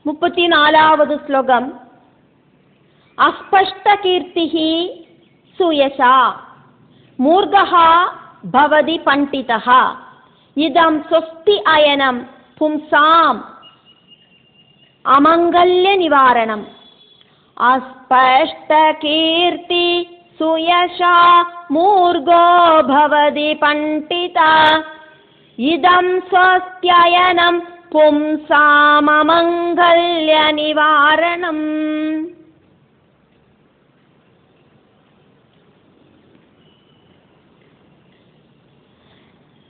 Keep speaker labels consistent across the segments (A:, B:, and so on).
A: 34வது ஸ்லோகம். அஸ்பஷ்டகீர்த்திः சுயசா மூர்கः பவதி பண்டிதः இதம் ஸ்வஸ்தி அயனம் பும்சாம் அமங்கல்ய நிவாரணம். அஸ்பஷ்டகீர்த்தி சுயசா மூர்கோ பவதி பண்டிதः இதம் ஸ்வஸ்த்யயனம் பும்சாமமங்கல்ய நிவாரணம்.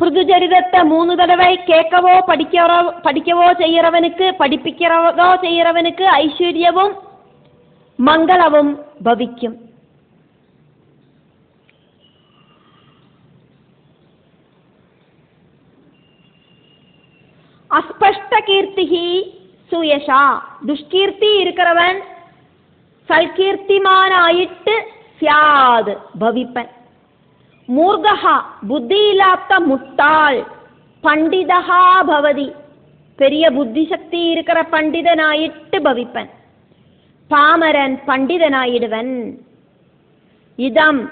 A: பிருதுச்சரிதத்தை 3 தடவை கேட்கவோ படிக்கவோ செய்யறவனுக்கு, படிப்பிக்கிறதோ செய்யறவனுக்கு ஐஸ்வர்யவும் மங்களவும் பவிக்கும். அஸ்பஷ்ட கீர்த்திஹி சுயசா துஷ்கீர்த்தி இருக்கிறவன் சல்கீர்த்திமானாயிட்டு சியாது பவிப்பன். மூர்கஹா புத்தி இல்லாத முட்டாள் பண்டிதஹா பவதி பெரிய புத்தி சக்தி இருக்கிற பண்டிதனாயிட்டு பவிப்பன். பாமரன் பண்டிதனாயிடுவன். இதம்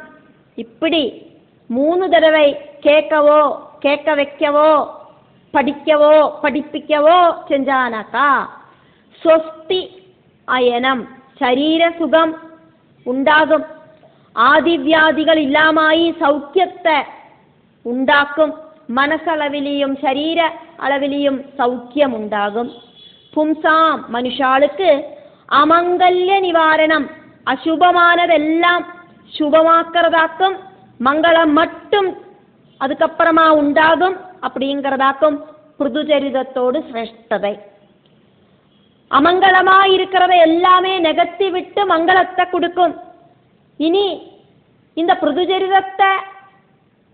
A: இப்படி 3 தடவை கேட்கவோ கேட்க வைக்கவோ படிக்கவோ படிப்பிக்கவோ செஞ்சானாக்கா ஸ்வஸ்தி அயனம் சரீர சுகம் உண்டாகும். ஆதிவியாதிகள் இல்லாமாயி சௌக்கியத்தை உண்டாக்கும். மனசளவிலையும் சரீர அளவிலையும் சௌக்கியம் உண்டாகும். பும்சாம் மனுஷாளுக்கு அமங்கல்ய நிவாரணம் அசுபமானதெல்லாம் சுபமாக்கிறதாக்கும். மங்களம் மட்டும் அதுக்கப்புறமா உண்டாகும் அப்படிங்கிறதாக்கும் பிருதுச்சரிதத்தோடு சிரேஷ்டதை. அமங்கலமா இருக்கிறத எல்லாமே நெகத்தி விட்டு மங்களத்தை கொடுக்கும். இனி இந்த பிருதுச்சரிதத்தை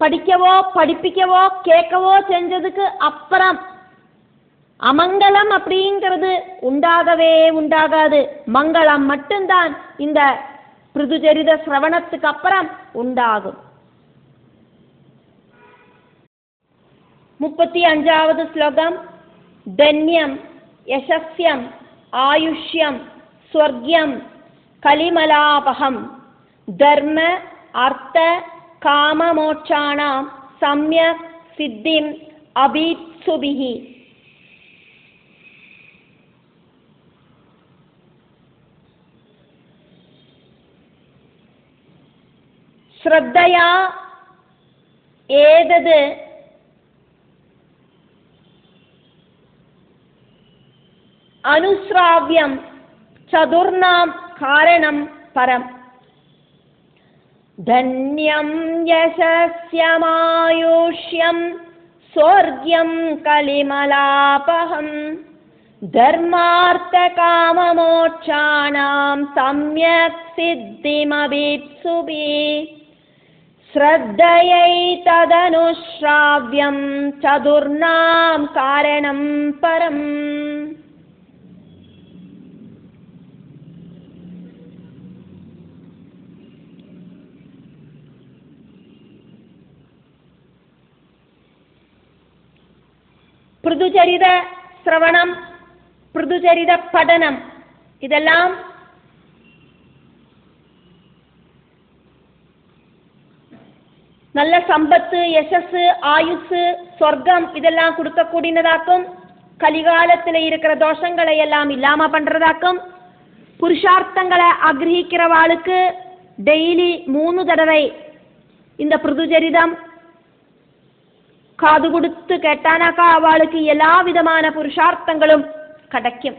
A: படிக்கவோ படிப்பிக்கவோ கேட்கவோ செஞ்சதுக்கு அப்புறம் அமங்கலம் அப்படிங்கிறது உண்டாகவே உண்டாகாது. மங்களம் மட்டும்தான் இந்த பிருதுச்சரித சிரவணத்துக்கு அப்புறம் உண்டாகும். 35வது ஸ்லோகம். தன்யம் யசஸ்யம் ஆயுஷ்யம் ஸ்வர்க்யம் கலிமலாபகம் தர்ம அர்த்த காம மோட்சாணாம் சம்யக் சித்திம் அபீப்சுபிஹி. ஸ்ரத்தயா ஏதது அனுஸ்ராவ்யம் சதுர்ணாம் காரணம் பரம். தன்யம் யசஸ்யமாயுஷ்யம் ஸ்வர்க்யம் கலிமலாபகம் தர்மார்த்த காம மோட்சாணாம் சம்யக் சித்திமபீப்சுபி. ஸ்ரத்தயை ததனுஸ்ராவ்யம் சதுர்ணாம் காரணம் பரம். பிருதுச்சரித சிரவணம் பிருதுச்சரித படனம் இதெல்லாம் நல்ல சம்பத்து யசஸ் ஆயுசு சொர்க்கம் இதெல்லாம் கொடுக்கக்கூடியதாக்கும். கலிகாலத்தில் இருக்கிற தோஷங்களை எல்லாம் இல்லாம பண்றதாக்கும். புருஷார்த்தங்களை ஆகிரகிக்கிறவாளுக்கு டெய்லி 3 தடவை இந்த பிருதுச்சரிதம் காது கொடுத்து கேட்டானாக்கா அவளுக்கு எல்லா விதமான புருஷார்த்தங்களும் கிடைக்கும்.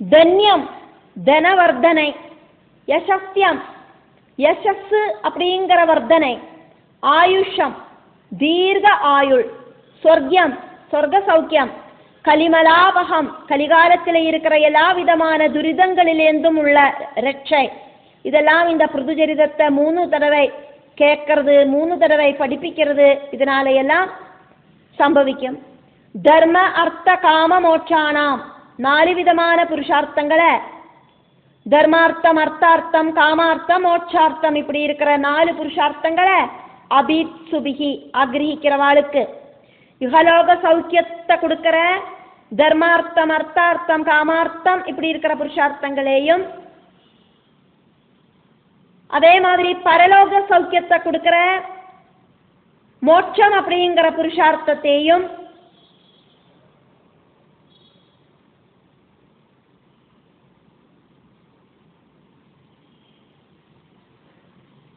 A: தன்யம் தனவர்தனை யசஸ்யம் யசஸ் அப்படிங்கிற வர்தனை ஆயுஷம் தீர்க்க ஆயுள் சொர்க்கியம் சொர்க்க சௌக்கியம் கலிமலாபகம் கலிகாலத்தில் இருக்கிற எல்லா விதமான துரிதங்களிலிருந்தும் உள்ள ரட்சை இதெல்லாம் இந்த பிருதுச்சரிதத்தை 3 தடவை கேட்கறது 3 தடவை படிப்பிக்கிறது இதனால எல்லாம் சம்பவிக்கும். தர்ம அர்த்த காம மோட்சானாம் 4 விதமான புருஷார்த்தங்களை தர்மார்த்தம் அர்த்தார்த்தம் காமார்த்தம் மோட்சார்த்தம் இப்படி இருக்கிற 4 புருஷார்த்தங்களை அபீப்சுபிஹி ஆகிரகிக்கிறவாளுக்கு இகலோக சௌக்கியத்தை கொடுக்கிற தர்மார்த்தம், அர்த்தார்த்தம், காமார்த்தம் இப்படி இருக்கிற புருஷார்த்தங்களையும், அதே மாதிரி பரலோக சௌக்கியத்தை கொடுக்கிற மோட்சம் அப்படிங்கிற புருஷார்த்தத்தையும்,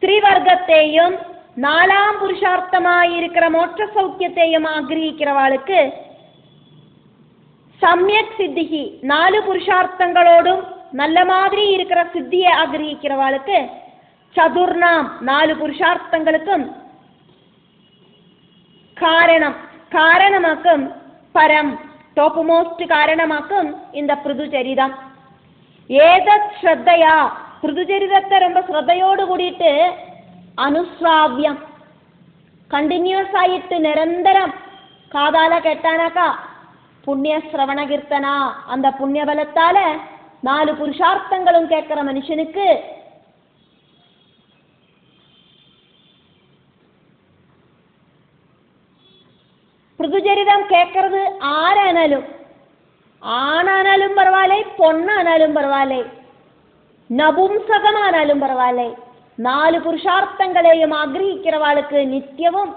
A: திரிவர்க்கத்தையும், நாலாம் புருஷார்த்தமாயிருக்கிற மோட்ச சௌக்கியத்தையும் ஆகிரகிக்கிறவாளுக்கு சமயக் சித்திகி, 4 புருஷார்த்தங்களோடும் நல்ல மாதிரி இருக்கிற சித்தியை ஆகிரகிக்கிறவாளுக்கு சதுர்ணாம், 4 புருஷார்த்தங்களுக்கும் காரணமாக்கும் பரம், டாப் மோஸ்ட் காரணமாக்கும் இந்த பிருதுச்சரிதம். ஏதத் ஸ்ரத்தையா, பிருதுச்சரிதத்தை ரொம்ப ஸ்ரத்தையோடு கூடிட்டு அனுஸ்ராவியம் கண்டினியூஸ் ஆயிட்டு நிரந்தரம் காதால கேட்டானாக்கா புண்ணிய சிரவண கீர்த்தனா, அந்த புண்ணிய பலத்தால 4 புருஷார்த்தங்களும் கேட்கிற மனுஷனுக்கு பிருதுச்சரிதம் கேட்கறது ஆரானாலும், ஆணானாலும் பரவாயில்லை, பொண்ணானாலும் பரவாயில்லை, நபும்சகமானாலும் பரவாயில்லை, 4 புருஷார்த்தங்களையும் ஆகிரகிக்கிறவாளுக்கு நித்தியமும்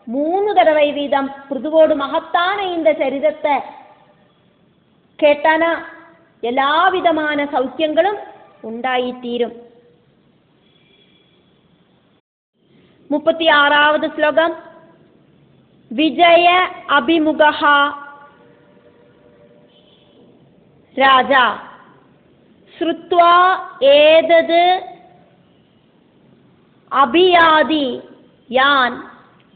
A: 3 தடவை வீதம் பிருதுவோடு மகத்தான இந்த சரிதத்தை கேட்டானா எல்லா விதமான சௌக்கியங்களும் உண்டாயித்தீரும். 36வது ஸ்லோகம். விஜய அபிமுகா ராஜா ஸ்ருத்வா ஏதது அபியாதி யான்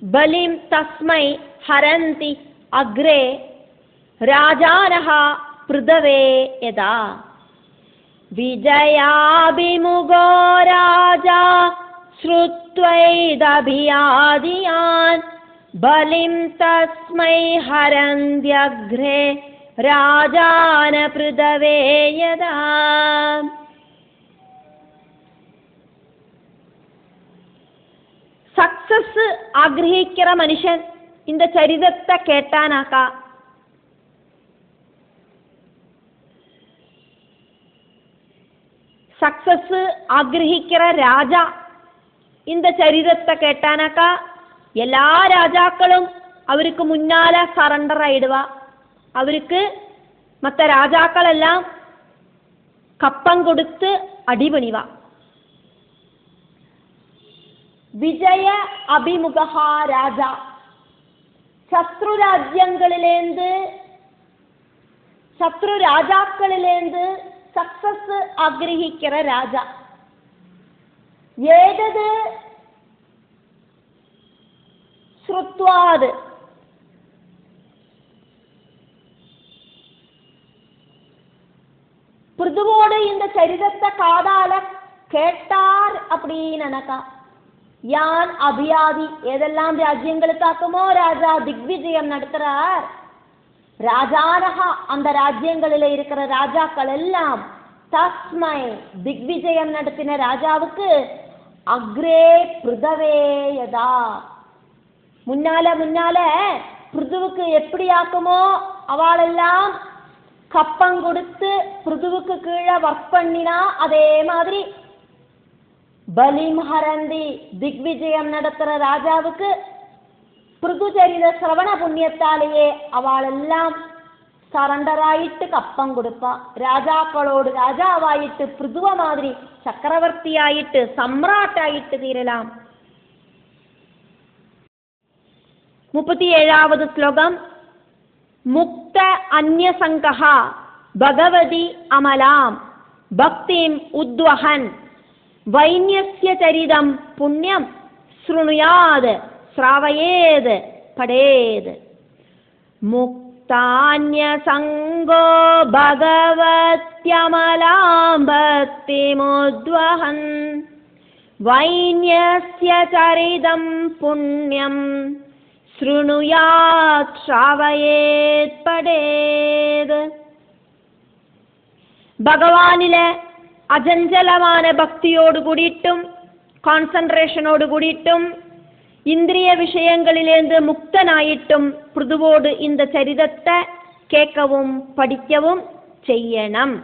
A: பலிம் தஸ்மை ஹரந்தி அக்ரே ராஜானஹ பிருதவே யதா. விஜயாபிமுகோ ராஜா ஸ்ருத்வைதபியாதி யான் பலிம் தஸ்மை ஹரந்த்யக்ரே ராஜான பிருதவே யதா. சக்சஸ் ஆகிரகிக்கிற மனுஷன் இந்த சரிதத்தை கேட்டானாக்கா சக்சஸ் ஆகிரகிக்கிற ராஜா இந்த சரிதத்தை கேட்டானாக்கா எல்லா ராஜாக்களும் அவருக்கு முன்னால சரண்டர் ஆயிடுவா. அவருக்கு மற்ற ராஜாக்கள் எல்லாம் கப்பம் கொடுத்து அடிபணிவா. விஜய அபிமுகா ராஜா, சத்ரு ராஜ்யங்களிலேந்து சத்ரு ராஜாக்களிலேந்து சக்சஸ் ஆகிரகிக்கிற ராஜா. ஏதது ஸ்ருத்வாது, பிருதுவோடு இந்த சரிதத்தை காதால கேட்டார் அப்படின்னு நினைக்கா. யான் அபியாதி, எதெல்லாம் ராஜ்யங்களுக்காக்குமோ ராஜா திக்விஜயம் நடத்துறார். ராஜானஹா, அந்த ராஜ்யங்களில் இருக்கிற ராஜாக்கள் எல்லாம் தஸ்மை திக்விஜயம் நடத்தின ராஜாவுக்கு அக்ரே பிருதவே யதா, முன்னால பிருதுவுக்கு எப்படி ஆக்குமோ அவளெல்லாம் கப்பம் கொடுத்து பிருதுவுக்கு கீழே ஒர்க் பண்ணினா அதே மாதிரி பலிம் ஹரந்தி திக்விஜயம் நடத்துற ராஜாவுக்கு பிருதுச்சரித சிரவண புண்ணியத்தாலேயே அவளெல்லாம் சரண்டராயிட்டு கப்பம் கொடுப்பா. ராஜாக்களோடு ராஜாவாயிட்டு பிருதுவ மாதிரி சக்கரவர்த்தி ஆயிட்டு சம்ராட்டாயிட்டு தீரலாம். 37வது ஸ்லோகம். முக்த அந்யசங்கஹா பகவதி அமலாம் பக்திம் உத்வஹன் வைன்யஸ்ய சரிதம் புண்ணியம் ஸ்ருணுயாத் ஸ்ராவயேத் படேத். முக்தான்யசங்கோ பகவத்யமலாம் பக்திமுத்வஹன் வைன்யஸ்ய சரிதம் புண்ணியம் ஸ்ருணுயாத் ஸ்ராவயேத் படேத். பகவானில அஜஞ்சலமான பக்தியோடு கூடிட்டும் கான்சன்ட்ரேஷனோடு கூடிட்டும் இந்திரிய விஷயங்களிலிருந்து முக்தனாயிட்டும் பிருதுவோடு இந்த சரிதத்தை கேட்கவும் படிக்கவும் செய்யணும்.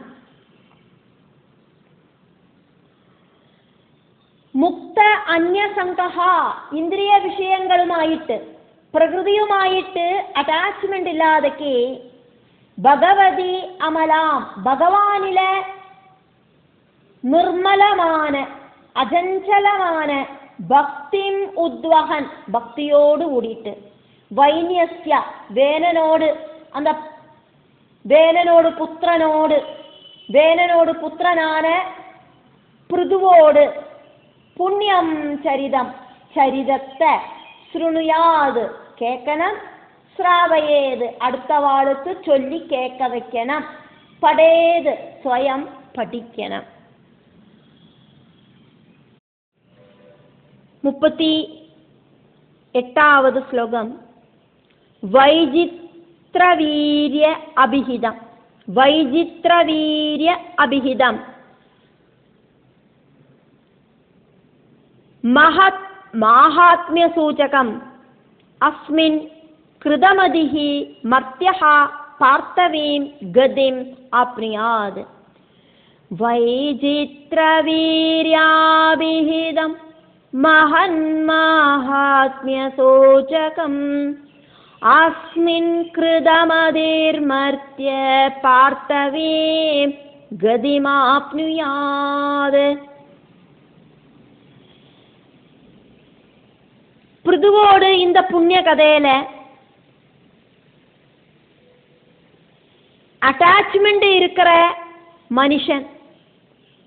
A: മുക്ത അന്യസംഗഹ, ഇന്ദ്രിയ വിഷയങ്ങളുമായിട്ട് പ്രകൃതിയുമായിട്ട് അറ്റാച്ച്മെന്റ് ഇല്ലാതൊക്കെ ഭഗവതി അമലാം, ഭഗവാനിലെ നിർമ്മലമാണ് അചഞ്ചലമാണ് ഭക്തിം ഉദ്വഹൻ, ഭക്തിയോട് കൂടിയിട്ട് വൈന്യസ്യ, വേനനോട്, அந்த വേനനോട് പുത്രനാണ് പൃഥുവോട് പുണ്യം ചരിതം, ചരിതത്തെ ശൃണുയാത് കേൾക്കണം, ശ്രാവയേത് അടുത്ത വാളത്ത് ചൊല്ലി കേൾക്ക വയ്ക്കണം, പഠേത് സ്വയം പഠിക്കണം. 38ാவது ശ്ലോകം. വൈചിത്രവീര്യ അഭിഹിതം. വൈചിത്രവീര്യ അഭിഹിതം മഹത് മാഹാത്മ്യസൂചകം അസ്മിൻ കൃതമതിഃ മർത്യഃ പാർത്ഥവീം ഗതിം ആപ്നുയാത്. വൈചിത്രവീര്യാഭിഹിതം മഹന്മാഹാത്മ്യസൂചകം അസ്മിൻ കൃതമതിർമർത്യ പാർത്ഥവീം ഗതിമാപ്നുയാത്. பிருதுவோடு இந்த புண்ணிய கதையில அட்டாச்மெண்ட் இருக்கிற மனுஷன்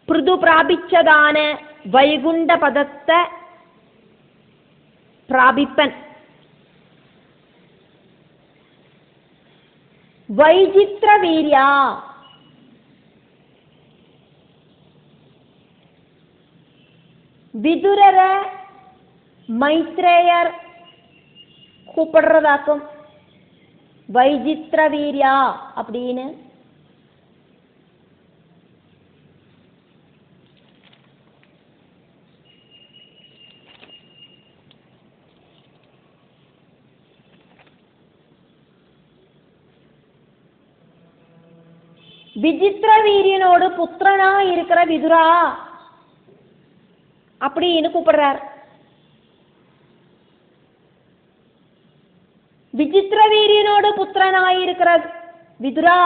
A: பிருது பிராபிச்சதான வைகுண்ட பதத்தை பிராபிப்பன். வைசித்ர வீரியா, விதுரர மைத்ரேயர் கூப்பிடுறதாக்கும் வைசித்ர வீரியா அப்படின்னு. விசித்திர வீரியனோடு புத்திரனா இருக்கிற விதுரா அப்படின்னு கூப்பிடுறார். விசித்திர வீரியனோடு புத்திரனாயிருக்கிற விதுரா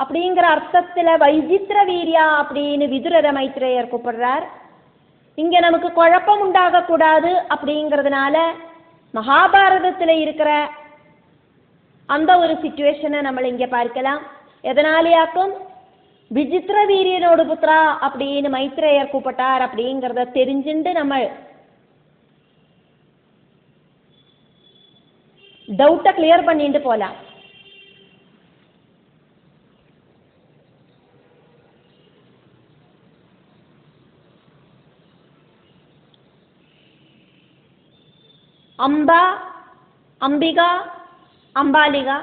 A: அப்படிங்கிற அர்த்தத்துல வைசித்திர வீரியா அப்படின்னு விதுரர மைத்ரேயர் கூப்பிடுறார். இங்க நமக்கு குழப்பம் உண்டாக கூடாது அப்படிங்கிறதுனால மகாபாரதத்துல இருக்கிற அந்த ஒரு சிச்சுவேஷனை நம்ம இங்க பார்க்கலாம். எதனாலேயாக்கும் விசித்திர வீரியனோடு புத்திரா அப்படின்னு மைத்ரேயர் கூப்பிட்டார் அப்படிங்கிறத தெரிஞ்சுட்டு நம்ம டவுட்டை கிளியர் பண்ணிட்டு போலாம். அம்பா, அம்பிகா, அம்பாலிகா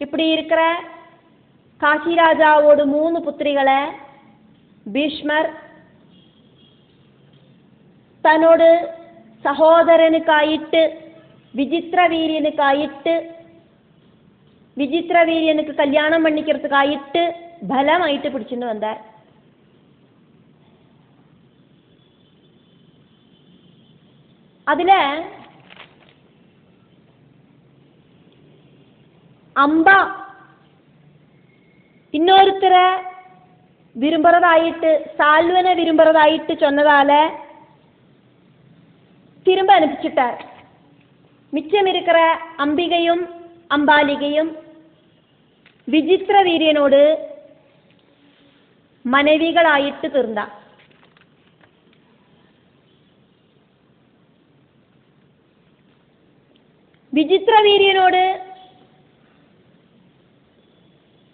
A: இப்படி இருக்கிற காசிராஜாவோட 3 புத்திரிகளை பீஷ்மர் தன்னோடு சகோதரனுக்காயிட்டு விசித்திர வீரியனுக்கு கல்யாணம் பண்ணிக்கிறதுக்காயிட்டு பலமாயிட்டு பிடிச்சுட்டு வந்தார். அதுல அம்பா இன்னொருத்தரை விரும்புறதாயிட்டு, சால்வனை விரும்புறதாயிட்டு சொன்னதால திரும்ப அனுப்பிச்சுட்டார். மிச்சம் இருக்கிற அம்பிகையும் அம்பாலிகையும் விசித்திர வீரியனோடு மனைவிகளாயிட்டு തീർന്നാ. விசித்திர வீரியனோடு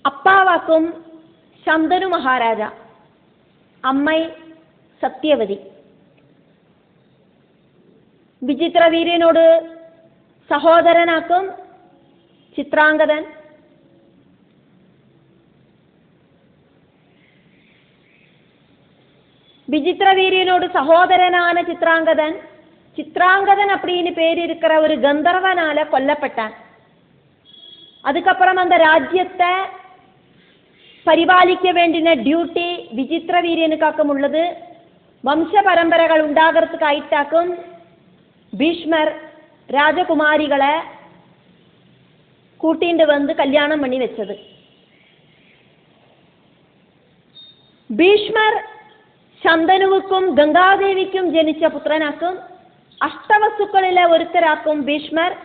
A: அப்பாவாக்கும் சந்தனு மகாராஜா, அம்மை சத்தியவதி. விசித்திர வீரியனோடு சகோதரனாக்கும் சித்ராங்கதன். விசித்திர வீரியனோடு சகோதரனான சித்ராங்கதன் சித்ராங்கதன் அப்படின்னு பேர் இருக்கிற ஒரு கந்தர்வனால கொல்லப்பட்டான். அதுக்கப்புறம் அந்த ராஜ்யத்தை பரிபாலிக்க வேண்டிய டியூட்டி விசித்திர வீரியனுக்காக்கும் உள்ளது. வம்ச பரம்பரைகள் உண்டாகிறதுக்கு ஆயிட்டாக்கும் பீஷ்மர் ராஜகுமாரிகளை கூட்டிண்டு வந்து கல்யாணம் பண்ணி வச்சது. பீஷ்மர் சந்தனுவுக்கும் கங்காதேவிக்கும் ஜனிச்ச புத்திரனாக்கும். அஷ்டவசுக்களில ஒருத்தராக்கும் பீஷ்மர்.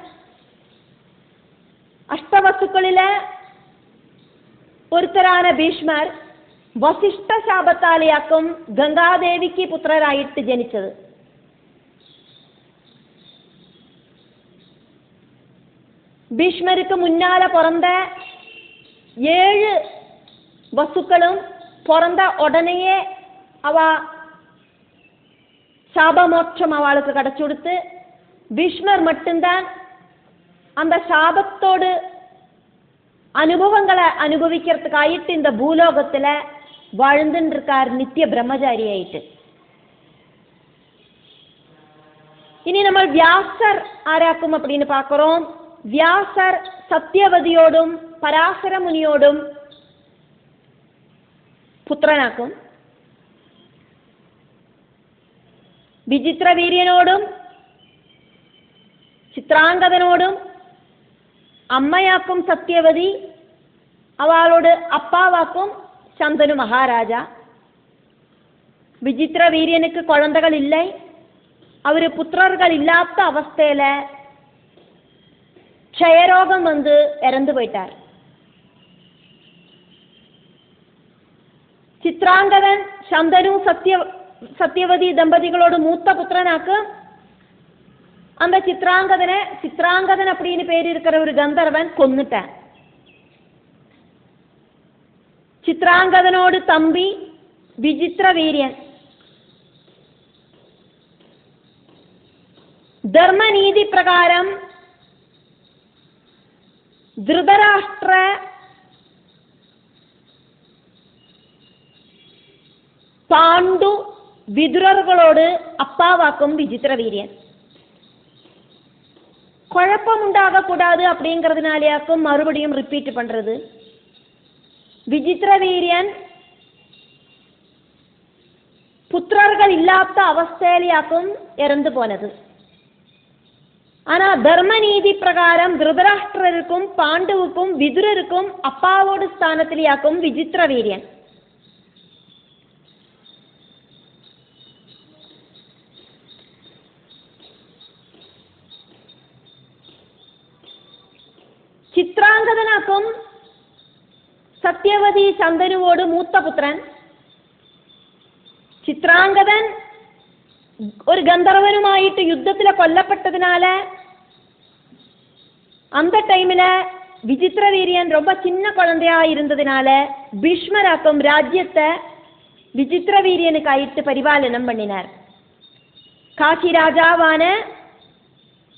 A: அஷ்டவசுக்களில ஒருத்தரான பீஷ்மர் வசிஷ்ட சாபத்தாலேயாக்கும் கங்காதேவிக்கு புத்திரராயிட்டு ஜனிச்சது. பீஷ்மருக்கு முன்னால பிறந்த 7 வசுக்களும் பிறந்த உடனேயே அவ சாபமோட்சம் அவளுக்கு கிடைச்சு கொடுத்து, பீஷ்மர் மட்டும்தான் அந்த சாபத்தோடு அனுபவங்களை அனுபவிக்கிறதுக்காயிட்டு இந்த பூலோகத்துல வாழ்ந்துன்னு இருக்கார், நித்திய பிரம்மச்சாரி ஆயிட்டு. இனி நம்ம வியாசர் ஆராக்கும் அப்படின்னு பார்க்கிறோம். வியாசர் சத்தியவதியோடும் பராசர முனியோடும் புத்திரனாக்கும். விசித்திர வீரியனோடும் சித்ராங்கதனோடும் அம்மையாக்கும் சத்தியவதி, அவளோடு அப்பாவாக்கும் சந்தனு மகாராஜா. விசித்திர வீரியனுக்கு குழந்தைகள் இல்லை. அவரு புத்திரர்கள் இல்லாத அவஸ்தையில க்ஷயரோகம் வந்து இறந்து போயிட்டார். சித்ராங்கதன் சந்தனு சத்தியவதி தம்பதிகளோடு மூத்த புத்திரனாக்கு. அந்த சித்ராங்கதன் அப்படின்னு பேர் இருக்கிற ஒரு கந்தர்வன் கொன்னுட்டான். சித்ராங்கதனோடு தம்பி விசித்திர வீரியன் தர்ம நீதி பிரகாரம் திருதராஷ்டிர பாண்டு விதுரர்களோடு அப்பாவாக்கும் விசித்திர வீரியன். குழப்பம் உண்டாக கூடாது அப்படிங்கிறதுனாலேயாக்கும் மறுபடியும் ரிப்பீட் பண்றது. விசித்திர வீரியன் புத்திரர்கள் இல்லாத அவஸ்தையிலேயாக்கும் இறந்து போனது. ஆனா தர்ம நீதி பிரகாரம் திருதராஷ்டிரருக்கும் பாண்டுவுக்கும் விதுரருக்கும் அப்பாவோடு ஸ்தானத்திலேயாக்கும் விசித்திர வீரியன். சித்ராங்கதனாக்கும் சத்தியவதி சந்தனுவோடு மூத்த புத்திரன். சித்ராங்கதன் ஒரு கந்தர்வனுமாயிட்டு யுத்தத்துல கொல்லப்பட்டதுனால அந்த டைம்ல விசித்திர வீரியன் ரொம்ப சின்ன குழந்தையா இருந்ததுனால பீஷ்மராக்கும் ராஜ்யத்தை விசித்திர வீரியனுக்கு ஆயிட்டு பரிபாலனம் பண்ணினார். காசி ராஜாவான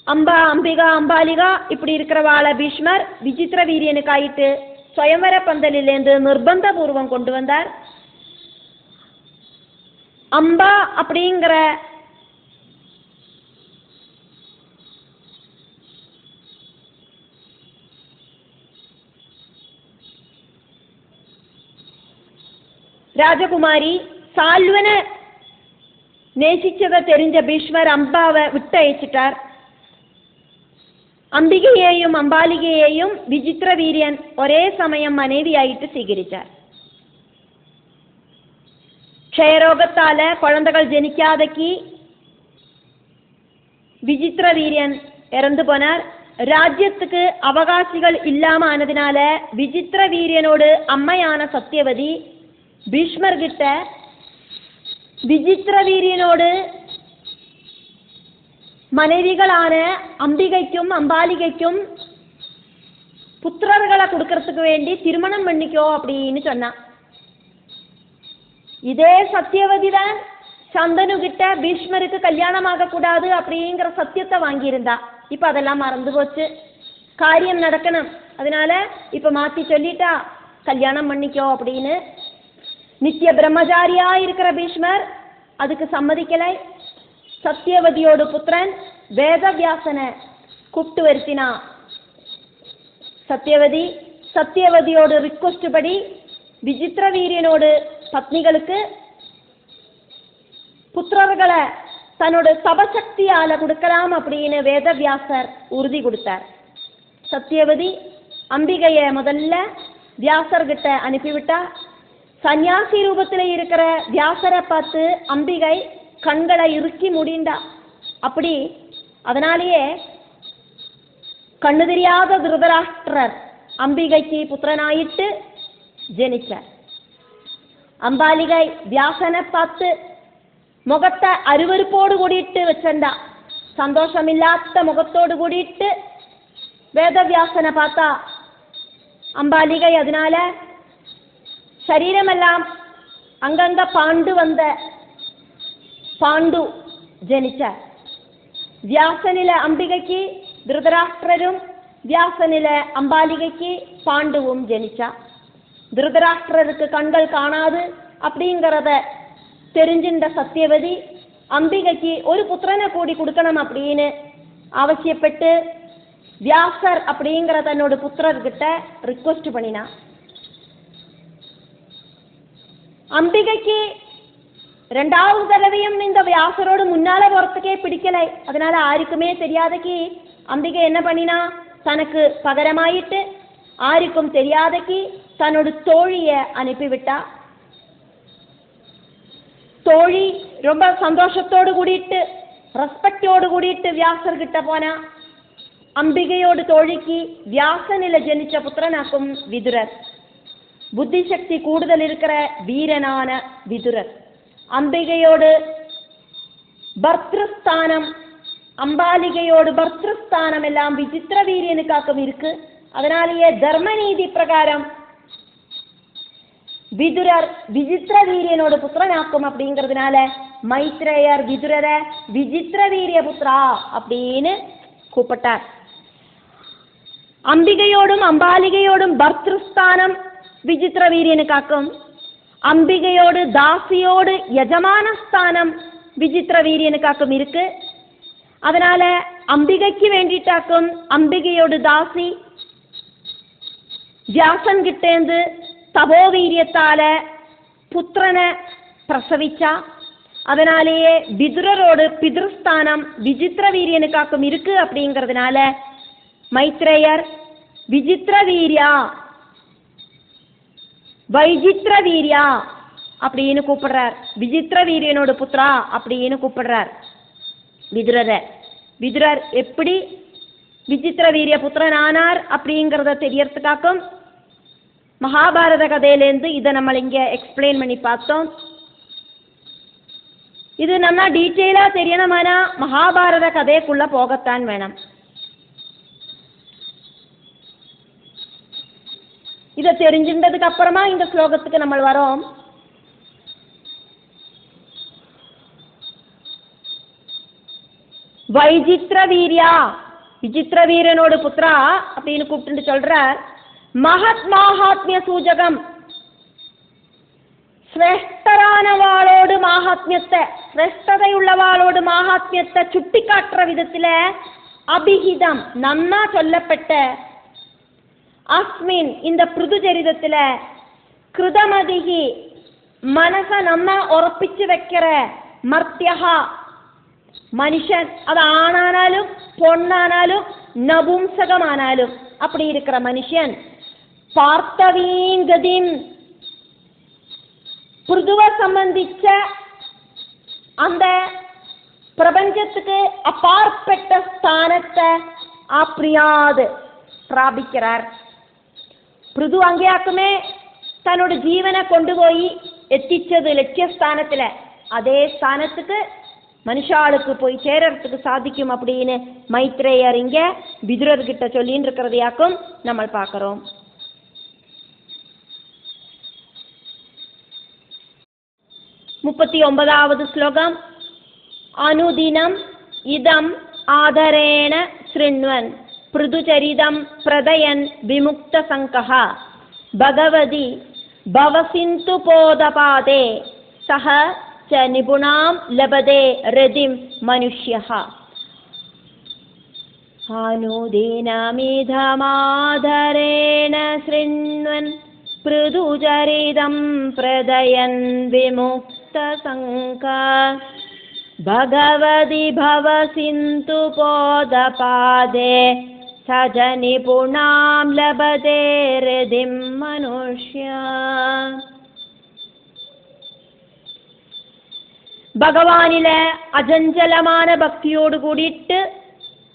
A: அம்பிகா அம்பாலிகா இப்படி இருக்கிறவாள பீஷ்மர் விசித்திர வீரியனுக்கு ஆயிட்டு சுயம்பர பந்தலிலேருந்து நிர்பந்த பூர்வம் கொண்டு வந்தார். அம்பா அப்படிங்கிற ராஜகுமாரி சால்வனை நேசிச்சதை தெரிஞ்ச பீஷ்மர் அம்பாவை விட்டு அயச்சிட்டார். அம்பிகையையும் அம்பாலிகையையும் விசித்திர வீரியன் ஒரே சமயம் மனைவியாயிட்டு சீகரிச்சார். க்ஷயரோகத்தால குழந்தைகள் ஜனிக்காதக்கு விசித்திர வீரியன் இறந்து போனார். ராஜ்யத்துக்கு அவகாசிகள் இல்லாம ஆனதுனால விசித்திர வீரியனோடு அம்மையான சத்தியவதி பீஷ்மர் கிட்ட விசித்திர வீரியனோடு மனைவிகளான அம்பிகைக்கும் அம்பாலிகைக்கும் புத்திரர்களை கொடுக்கறதுக்கு வேண்டி திருமணம் பண்ணிக்கோ அப்படின்னு சொன்னான். இதே சத்தியவதி தான் சந்தனு கிட்ட பீஷ்மருக்கு கல்யாணம் ஆகக்கூடாது அப்படிங்கிற சத்தியத்தை வாங்கியிருந்தா. இப்ப அதெல்லாம் மறந்து போச்சு. காரியம் நடக்கணும், அதனால இப்ப மாத்தி சொல்லிட்டா கல்யாணம் பண்ணிக்கோ அப்படின்னு. நித்திய பிரம்மச்சாரியா இருக்கிற பீஷ்மர் அதுக்கு சம்மதிக்கலை. സത്യവതിയോട് പുത്രൻ വേദവ്യാസനെ കൂട്ടുവരുത്തിന. സത്യവതിയോട് റിക്വസ്റ്റ് പടി വിചിത്രവീര്യനോട് പത്നികൾക്ക് புத்திரர்களை தன்னோட தபசக்தியால கொடுக்கலாம் அப்படின்னு வேதவியாசர் உறுதி கொடுத்தார். சத்தியவதி அம்பிகையை முதல்ல வியாசர்கிட்ட அனுப்பிவிட்டா. சன்னியாசி ரூபத்தில் இருக்கிற வியாசரை பார்த்து அம்பிகை கண்களை இறுக்கி முடிண்டா. அப்படி அதனாலேயே கண்ணு தெரியாத திருதராஷ்டிரர் அம்பிகைக்கு புத்திரனாயிட்டு ஜனிச்சார். அம்பாலிகை வியாசனை பார்த்து മുഖത്തെ അരുവരുപ്പോട് കൂടിയിട്ട് വെച്ചണ്ട, സന്തോഷമില്ലാത്ത മുഖത്തോട് കൂടിയിട്ട് വേദവ്യാസനെ പാത്ത അംബാലികை. அதனால ശരീരമെല്ലാം അംഗംഗ പാണ്ഡു ജനിച്ച. വ്യാസനിലെ അംബികയ്ക്ക് ധൃതരാഷ്ട്രരും വ്യാസനിലെ അംബാലികയ്ക്ക് പാണ്ഡുവും ജനിച്ച. ധൃതരാഷ്ട്രருக்கு கண்கள் காணாது அப்படிங்கறத தெரிஞ்சின்ற சத்தியவதி அம்பிகைக்கு ஒரு புத்திரனை கூடி கொடுக்கணும் அப்படின்னு அவசியப்பட்டு வியாசர் அப்படிங்கிற தன்னோட புத்திரர்கிட்ட ரிக்வெஸ்ட் பண்ணினா. அம்பிகைக்கு ரெண்டாவது தடவையும் இந்த வியாசரோடு முன்னால போறதுக்கே பிடிக்கலை. அதனால யாருக்குமே தெரியாதக்கு அம்பிகை என்ன பண்ணினா, தனக்கு பகரமாயிட்டு யாருக்கும் தெரியாதக்கு தன்னோட தோழிய அனுப்பிவிட்டா. தோழி ரொம்ப சந்தோஷத்தோடு கூடிட்டு ரெஸ்பெக்டோடு கூடிட்டு வியாசர்கிட்ட போனா. அம்பிகையோடு தோழிக்கு வியாசனில ஜனிச்ச புத்திரனாக்கும் விதுரர். புத்திசக்தி கூடுதல் இருக்கிற வீரனான விதுரர். அம்பிகையோடு பர்திருஸ்தானம், அம்பாலிகையோடு பர்திருஸ்தானம் எல்லாம் விசித்திர வீரியனுக்காக்கும் இருக்கு. அதனாலேயே தர்மநீதி பிரகாரம் விதுரர் விசித்திர வீரியனோட புத்திரனாக்கும். அப்படிங்கிறதுனால மைத்ரேயர் விதுரரை விசித்திர வீரிய புத்திரா அப்படின்னு கூப்பிட்டார். அம்பிகையோடும் அம்பாலிகையோடும் பர்திருஸ்தானம் விசித்திர வீரியனுக்காக்கும். அம்பிகையோடு தாசியோடு யஜமானஸ்தானம் விசித்திர வீரியனுக்காக்கும் இருக்கு. அதனால அம்பிகைக்கு வேண்டிட்டாக்கும் அம்பிகையோடு தாசி வியாசன் கிட்டேந்து தபோவீரியத்தால புத்திரனை பிரசவிச்சா. அதனாலேயே விதுரரோடு பிதிருஸ்தானம் விசித்திர வீரியனுக்காக்கும் இருக்கு. அப்படிங்கிறதுனால மைத்ரேயர் விசித்திர வீரியா வைஜித்ர வீரியா அப்படின்னு கூப்பிடுறார். விசித்திர வீரியனோட புத்திரா அப்படின்னு கூப்பிடுறார் விதுரரை. விதுரர் எப்படி விசித்திர வீரிய புத்திரன் ஆனார் அப்படிங்கிறத தெரியறதுக்காக்கும் மகாபாரத கதையிலேருந்து இதை நம்ம இங்கே எக்ஸ்பிளைன் பண்ணி பார்த்தோம். இது நல்லா டீட்டெயிலாக தெரியணுமானா மகாபாரத கதைக்குள்ள போகத்தான் வேணும். இதை தெரிஞ்சின்றதுக்கு அப்புறமா இந்த ஸ்லோகத்துக்கு நம்ம வரோம். வைஜித்ர வீரியா விசித்திர வீரனோட புத்திரா அப்படின்னு கூப்பிட்டு சொல்றார். மகத் மாஹாத்மிய சூஜகம், சிரேஷ்டரானவாளோடு மாஹாத்மியத்தை, சிரேஷ்டதையுள்ளவாளோடு மாஹாத்மியத்தை சுட்டி காட்டுற விதத்துல அபிஹிதம் நன்னா சொல்லப்பட்ட அஸ்மின் இந்த பிருதுச்சரிதத்துல கிருதமதிகி மனச நம்ம உറപ്പിച്ചു வைக்கிற மர்த்தியஹா மனுஷன், அது ஆணானாலும் பொண்ணானாலும் நபும்சகமானாலும் அப்படி இருக்கிற மனுஷன் பார்த்தவீங்கதின் பிருதுவை சம்பந்திச்ச அந்த பிரபஞ்சத்துக்கு அப்பாற்பட்ட ஸ்தானத்தை ஆப்ரியாது பிராபிக்கிறார். பிருது அங்கேயாக்குமே தன்னோட ஜீவனை கொண்டு போய் எத்திச்சது லட்சியஸ்தானத்தில், அதே ஸ்தானத்துக்கு மனுஷாளுக்கு போய் சேரறதுக்கு சாதிக்கும் அப்படின்னு மைத்ரேயர் இங்க விதுரர்கிட்ட சொல்லின்னு இருக்கிறதையாக்கும் நம்ம பார்க்கிறோம். முப்பத்தி 39வது ஸ்லோகம். அனுதினம் இதம் ஆதரேண ஸ்ருண்வன் பிருதுச்சரிதம் பிரதயன் விமுக்த சங்கஹ பகவதி பவசிந்து போதபாதே சஹ ച നിപുണാം ലഭതേ രതിം മനുഷ്യഃ അനുദീനമിധമാദരേണ ശൃണ്വൻ പൃഥുചരിതം പ്രദയൻ വിമുക്തസംഘ ഭഗവതി ഭവസിന്തു പോദപാദേ സജ നിപുണാം ലഭതേ രതിം മനുഷ്യ. ഭഗവാനിലെ അചഞ്ചലமான ഭക്തിയോട് കൂടിയിട്ട്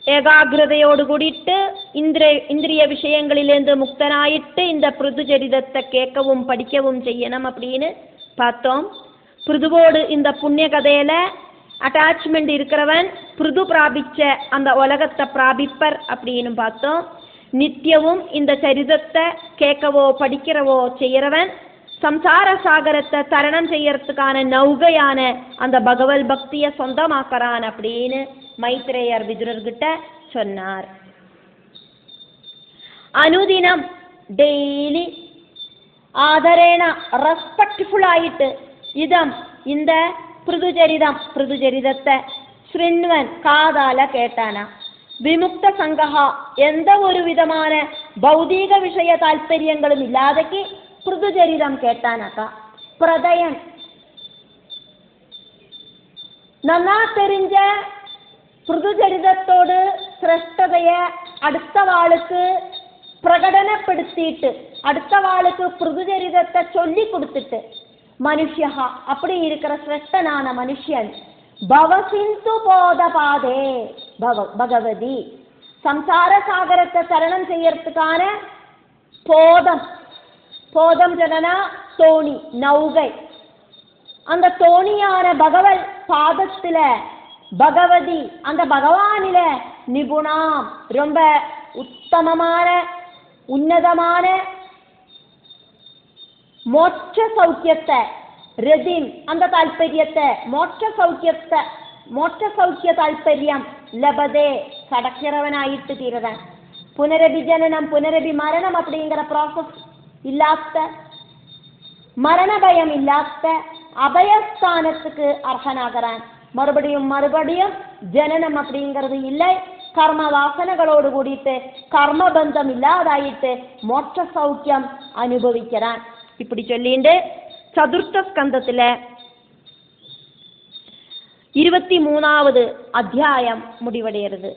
A: ഏകാഗ്രതയോട് കൂടിയിട്ട് இந்திரிய விஷயங்களிலிருந்து முக்தனாயிட்டு இந்த பிருதுச்சரிதத்தை கேட்கவும் படிக்கவும் செய்யணும் அப்படின்னு பார்த்தோம். பிருதுவோடு இந்த புண்ணிய கதையில அட்டாச்மெண்ட் இருக்கிறவன் பிருது பிராபிச்ச அந்த உலகத்தை பிராபிப்பர் அப்படின்னு பார்த்தோம். நித்தியவும் இந்த சரிதத்தை கேட்கவோ படிக்கிறவோ செய்யறவன் சம்சார சாகரத்தை தரணம் செய்யறதுக்கான நௌகையான அந்த பகவத் பக்தியை சொந்தமாக்கறான் அப்படின்னு மைத்ரேயர் விதுரர்கிட்ட சொன்னார். அனுதினம் டெய்லி ஆதரேன ரெஸ்பெக்ட்ஃபுல் ஆயிட்டு இதம் இந்த பிருதுச்சரிதத்தை ஸ்ருண்வன் காதால கேட்டானா. விமுக்த சங்கஹா எந்த ஒரு விதமான பௌதீக விஷய தால்பரியங்களும் இல்லாதக்கு பிருதுச்சரிதம் கேட்டானாக்கா. பிரதயன் நன்னா தெரிஞ்ச பிருதுச்சரிதத்தோடு சிரேஷ்டதைய அடுத்த வாளுக்கு பிரகடனப்படுத்திட்டு அடுத்த வாளுக்கு பிருதுச்சரிதத்தை சொல்லி கொடுத்துட்டு மனுஷா அப்படி இருக்கிற சிரேஷ்டனான மனுஷன் பவசிந்து போதபாதே பகவதி சம்சார சாகரத்தை தரணம் செய்யறதுக்கான போதம் ஜனனா தோணி நௌகை அந்த தோணியான பகவத் பாதத்துல பகவதி அந்த பகவானில நிபுணாம் ரொம்ப உத்தமமான உன்னதமான மோட்ச சௌக்கியத்தை ரதிம் அந்த தால்பரியத்தை மோட்ச சௌக்கிய தால்பര്യം லபதே கடக்கிறவனாயிட்டு தீரவன். புனரபி ஜனனம் புனரபி மரணம் அப்படிங்கிற ப்ராசஸ் இல்லாத மரண பயம் இல்லாத அபயஸ்தானத்துக்கு அர்ஹனாகிறான். மறுபடியும் ஜனனம் அப்படிங்கிறது இல்லை. கர்ம வாசனைகளோடு கூடிட்டு கர்மபந்தம் இல்லாதாயிட்டு மோட்ச சௌக்கியம் அனுபவிக்கிறான். இப்படி சொல்லிட்டு சதுர்த்த ஸ்கந்தத்துல 23வது அத்தியாயம் முடிவடைகிறது.